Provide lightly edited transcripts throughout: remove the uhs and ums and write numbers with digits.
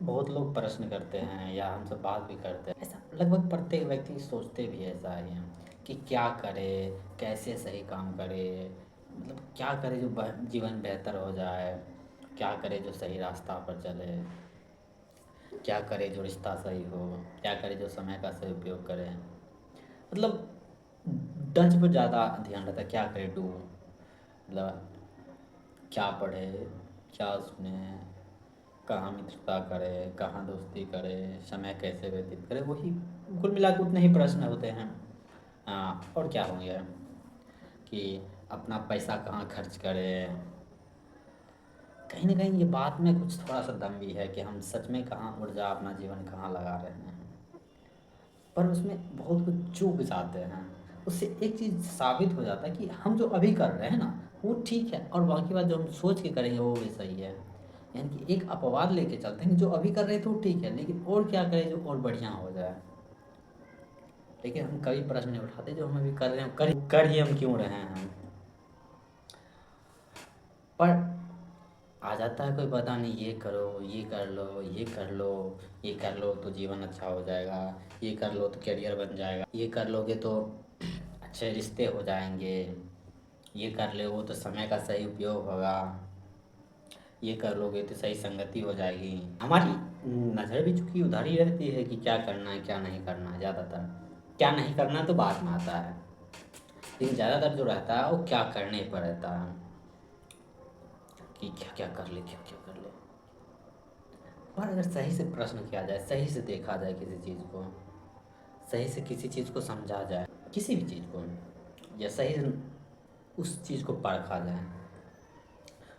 बहुत लोग प्रश्न करते हैं या हमसे बात भी करते हैं, ऐसा लगभग प्रत्येक व्यक्ति सोचते भी ऐसा ही हैं कि क्या करे, कैसे सही काम करे, मतलब क्या करे जो जीवन बेहतर हो जाए, क्या करे जो सही रास्ता पर चले, क्या करे जो रिश्ता सही हो, क्या करे जो समय का सही उपयोग करे। मतलब डच पर ज़्यादा ध्यान रहता है, क्या करे डू, मतलब क्या पढ़े, क्या सुने, कहाँ मित्रता करे, कहाँ दोस्ती करे, समय कैसे व्यतीत करे, वही कुल मिला के उतने ही प्रश्न होते हैं। और क्या हो गया कि अपना पैसा कहाँ खर्च करें। कहीं ना कहीं ये बात में कुछ थोड़ा सा दम भी है कि हम सच में कहाँ ऊर्जा अपना जीवन कहाँ लगा रहे हैं, पर उसमें बहुत कुछ चूक जाते हैं। उससे एक चीज़ साबित हो जाता है कि हम जो अभी कर रहे हैं ना वो ठीक है, और बाकी बात जो हम सोच के करेंगे वो भी सही है। यानी कि एक अपवाद लेके चलते हैं कि जो अभी कर रहे थे वो ठीक है, लेकिन और क्या करें जो और बढ़िया हो जाए। लेकिन हम कभी प्रश्न नहीं उठाते जो हम अभी कर रहे हैं कर ही हम क्यों रहे हैं। पर आ जाता है कोई, पता नहीं ये करो, ये कर लो, ये कर लो, ये कर लो तो जीवन अच्छा हो जाएगा, ये कर लो तो करियर बन जाएगा, ये कर लोगे तो अच्छे रिश्ते हो जाएंगे, ये कर ले वो तो समय का सही उपयोग होगा, ये कर लोगे तो सही संगति हो जाएगी। हमारी नज़र भी चूंकि उधर ही रहती है कि क्या करना है क्या नहीं करना है। ज़्यादातर क्या नहीं करना तो बाद में आता है, लेकिन ज़्यादातर जो रहता है वो क्या करने पर रहता है कि क्या क्या कर ले, क्या क्या कर ले। और अगर सही से प्रश्न किया जाए, सही से देखा जाए किसी चीज़ को, सही से किसी चीज़ को समझा जाए, किसी भी चीज़ को, या सही से उस चीज़ को परखा जाए,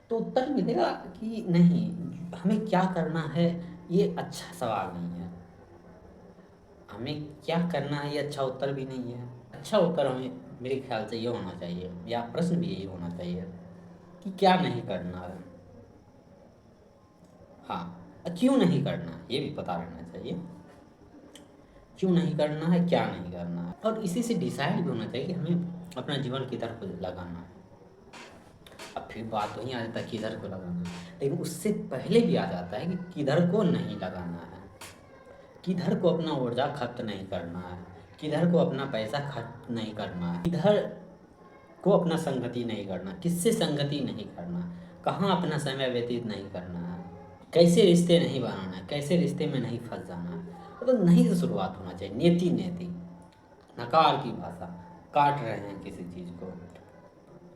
तो उत्तर मिलेगा कि नहीं, हमें क्या करना है ये अच्छा सवाल नहीं है। हमें क्या करना है ये अच्छा उत्तर भी नहीं है। अच्छा उत्तर हमें मेरे ख्याल से ये होना चाहिए, या प्रश्न भी यही होना चाहिए कि क्या नहीं करना है। हाँ, क्यों नहीं करना ये भी पता रहना चाहिए, क्यों नहीं करना है, क्या नहीं करना है, और इसी से डिसाइड भी होना चाहिए कि हमें अपना जीवन किधर को लगाना है। अब फिर बात वहीं आ जाता है किधर को लगाना है, लेकिन उससे पहले भी आ जाता है कि किधर को नहीं लगाना है, किधर को अपना ऊर्जा खर्च नहीं करना है, किधर को अपना पैसा खर्च नहीं करना है, किधर को अपना संगति नहीं करना, किससे संगति नहीं करना, कहाँ अपना समय व्यतीत नहीं करना है, कैसे रिश्ते नहीं बनाना है, कैसे रिश्ते में नहीं फंस जाना है। मतलब नहीं से शुरुआत होना चाहिए, नेति नेति, नकार की भाषा, काट रहे हैं किसी चीज़ को।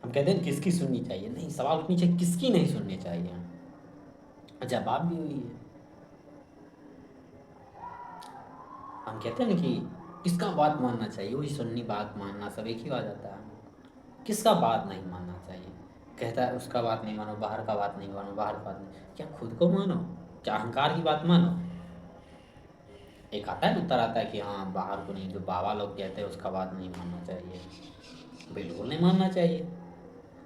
हम कहते हैं किसकी सुननी चाहिए, नहीं, सवाल उठनी चाहिए किसकी नहीं सुननी चाहिए। जवाब भी हुई है, हम कहते हैं ना कि किसका बात मानना चाहिए, वही सुननी, बात मानना सब एक ही बात आता है। किसका बात नहीं मानना चाहिए, कहता है उसका बात नहीं मानो, बाहर का बात नहीं मानो, बाहर का बात नहीं, क्या खुद को मानो, क्या अहंकार की बात मानो। एक आता है उत्तर आता है कि हाँ बाहर को नहीं, जो बाबा लोग कहते हैं उसका बात नहीं मानना चाहिए, बिल्कुल नहीं मानना चाहिए।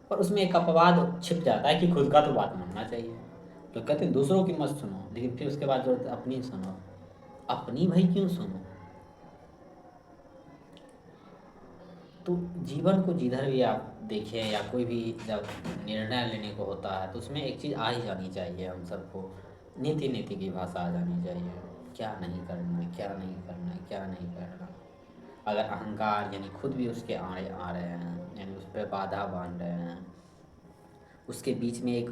पर उसमें एक अपवाद छिप जाता है कि खुद का तो बात मानना चाहिए। तो कहते हैं दूसरों की मत सुनो, लेकिन फिर उसके बाद जो अपनी सुनो, अपनी भाई क्यों सुनो। तो जीवन को जिधर भी आप देखें या कोई भी जब निर्णय लेने को होता है तो उसमें एक चीज़ आ ही जानी चाहिए, हम सबको नीति नीति की भाषा आ जानी चाहिए। क्या नहीं करना है, क्या नहीं करना है, क्या नहीं करना। अगर अहंकार यानी खुद भी उसके आड़े आ रहे हैं, यानी उस पर बाधा बांध रहे हैं, उसके बीच में एक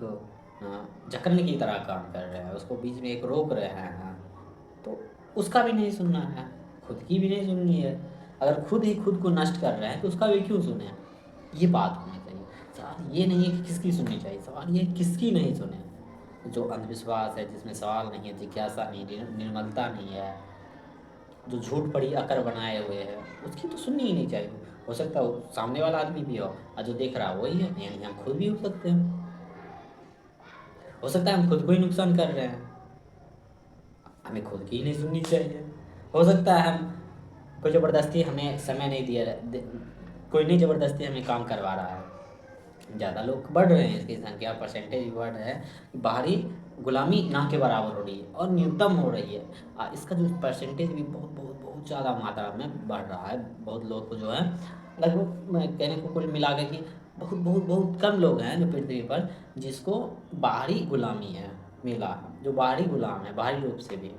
जकड़ने की तरह काम कर रहे हैं, उसको बीच में एक रोक रहे हैं, तो उसका भी नहीं सुनना है, खुद की भी नहीं सुननी है। अगर खुद ही खुद को नष्ट कर रहे हैं तो उसका भी क्यों सुने, ये बात होनी चाहिए। सवाल ये नहीं है कि किसकी सुननी चाहिए, सवाल ये है किसकी नहीं सुने। जो अंधविश्वास है, जिसमें सवाल नहीं है, जिज्ञासा नहीं, निर्मलता नहीं है, जो झूठ पड़ी अकड़ बनाए हुए है, उसकी तो सुननी ही नहीं चाहिए। हो सकता है वो सामने वाला आदमी भी हो और जो देख रहा है वही है, यानी हम खुद भी हो सकते हैं। हो सकता है हम खुद को ही नुकसान कर रहे हैं, हमें खुद की ही नहीं सुननी चाहिए। हो सकता है हम कोई ज़बरदस्ती हमें समय नहीं दिया कोई नहीं ज़बरदस्ती हमें काम करवा रहा है। ज़्यादा लोग बढ़ रहे हैं, इसकी संख्या परसेंटेज भी बढ़ रहा है, बाहरी गुलामी ना के बराबर हो रही है और न्यूनतम हो रही है। इसका जो परसेंटेज भी बहुत बहुत बहुत ज़्यादा मात्रा में बढ़ रहा है। बहुत लोग को जो है लगभग, मैं कहने को कुल मिला के कि बहुत बहुत बहुत कम लोग हैं जो पृथ्वी पर जिसको बाहरी गुलामी है, मिला है, जो बाहरी गुलाम है, बाहरी रूप से भी,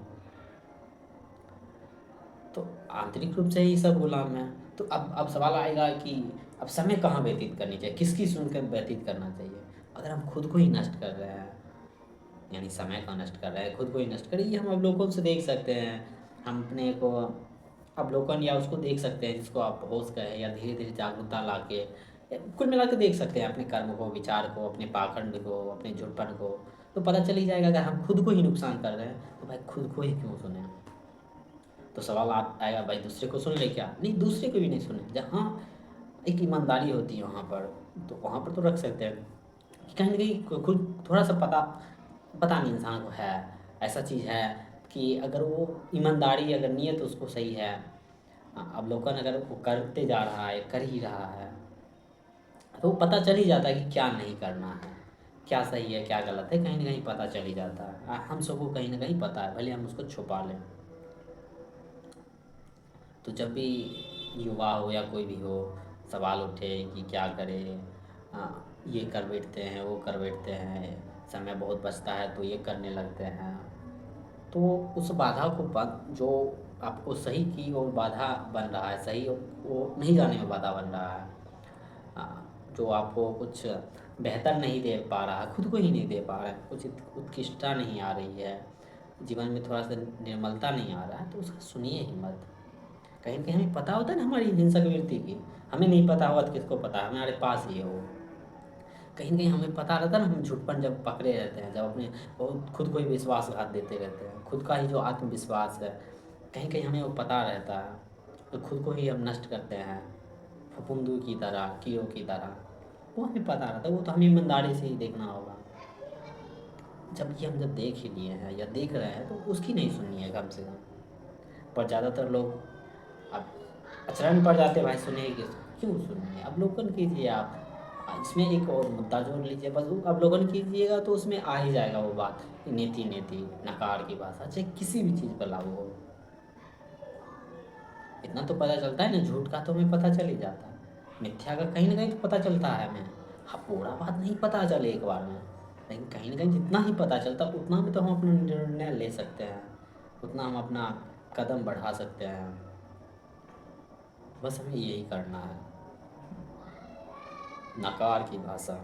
तो आंतरिक रूप से ही सब गुलाम है। तो अब सवाल आएगा कि अब समय कहाँ व्यतीत करनी चाहिए, किसकी सुनकर व्यतीत करना चाहिए? अगर हम खुद को ही नष्ट कर रहे हैं, यानी समय का नष्ट कर रहे हैं, खुद को ही नष्ट करें, ये हम अवलोकन से देख सकते हैं। हम अपने को अवलोकन या उसको देख सकते हैं जिसको आप होश कहें, या धीरे धीरे जागरूकता ला के, कुल मिला के देख सकते हैं अपने कर्म को, विचार को, अपने पाखंड को, अपने झुटपन को। तो पता चल ही जाएगा, अगर हम खुद को ही नुकसान कर रहे हैं तो भाई खुद को ही क्यों सुने। तो सवाल आएगा, भाई दूसरे को सुन ले क्या? नहीं, दूसरे को भी नहीं सुने। जहाँ एक ईमानदारी होती है वहाँ पर, तो वहाँ पर तो रख सकते हैं कि कहीं ना कहीं खुद थोड़ा सा पता पता नहीं इंसान को है, ऐसा चीज़ है कि अगर वो ईमानदारी, अगर नीयत उसको सही है, अवलोकन अगर वो करते जा रहा है, कर ही रहा है, तो पता चल ही जाता है कि क्या नहीं करना है, क्या सही है क्या गलत है, कहीं ना कहीं पता चल ही जाता है। हम सबको कहीं ना कहीं पता है, भले हम उसको छुपा लें। तो जब भी युवा हो या कोई भी हो, सवाल उठे कि क्या करें, ये कर बैठते हैं, वो कर बैठते हैं, समय बहुत बचता है तो ये करने लगते हैं, तो उस बाधा को जो आपको सही की और बाधा बन रहा है, सही वो नहीं जाने में बाधा बन रहा है, जो आपको कुछ बेहतर नहीं दे पा रहा है, खुद को ही नहीं दे पा रहा है, कुछ उत्कृष्टता नहीं आ रही है, जीवन में थोड़ा सा निर्मलता नहीं आ रहा है, तो उसका सुनिए ही मत। कहीं न कहीं हमें पता होता है ना हमारी हिंसक वृत्ति की, हमें नहीं पता होगा तो किसको पता है, हमारे पास ही है वो। कहीं न कहीं हमें पता रहता है ना, हम झुटपन जब पकड़े रहते हैं, जब अपने बहुत खुद को ही विश्वासघात देते रहते हैं, खुद का ही जो आत्मविश्वास है, कहीं-कहीं हमें वो पता रहता है, तो खुद को ही हम नष्ट करते हैं, फफूंदी की तरह, कीड़ों की तरह। वो हमें पता रहता है, वो तो हमें ईमानदारी से ही देखना होगा। जब ये हम जब देख ही लिए हैं या देख रहे हैं, तो उसकी नहीं सुननी है कम से कम। पर ज़्यादातर लोग अब अचरज पड़ जाते हैं, भाई सुनिए कि क्यों सुनिए, अवलोकन कीजिए आप। इसमें एक और मुद्दा जोड़ लीजिए, बस वो अवलोकन कीजिएगा तो उसमें आ ही जाएगा वो बात, नेति नेति नकार की भाषा, चाहे किसी भी चीज़ पर लागू हो। इतना तो पता चलता है ना, झूठ का तो हमें पता चल ही जाता है, मिथ्या का कहीं ना कहीं तो पता चलता है हमें। हाँ, पूरा बात नहीं पता चले एक बार में, लेकिन कहीं ना कहीं जितना ही पता चलता उतना में तो हम अपना निर्णय ले सकते हैं, उतना हम अपना कदम बढ़ा सकते हैं। बस हमें यही करना है, नकार की भाषा।